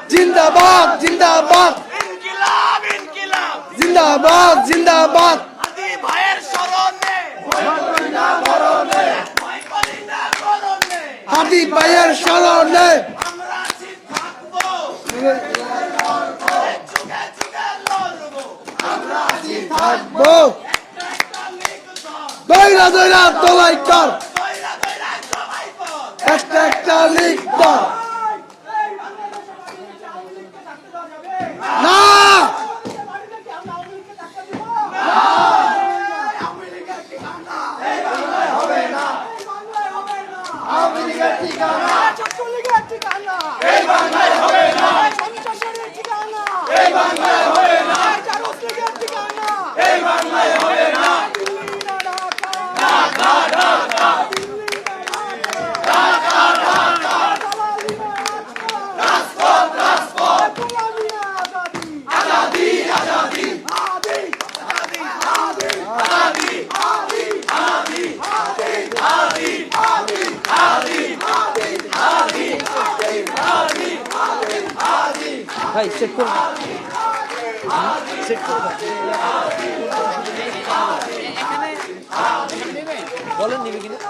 जिंदाबाद जिंदाबाद इनकिलाब इनकिलाब जिंदाबाद जिंदाबाद हादी भाइয়ের স্মরণে हादी भाइয়ের স্মরণে আমরা জিত থাকবো যুগে যুগে লড়বো আমরা জিত থাকবো দইরা দইরা তোলাই কর দইরা দইরা জমাই কর একটা লিগ কর না ভাই চেক করুন চেক করুন এখানে বলেন নিবি কিনা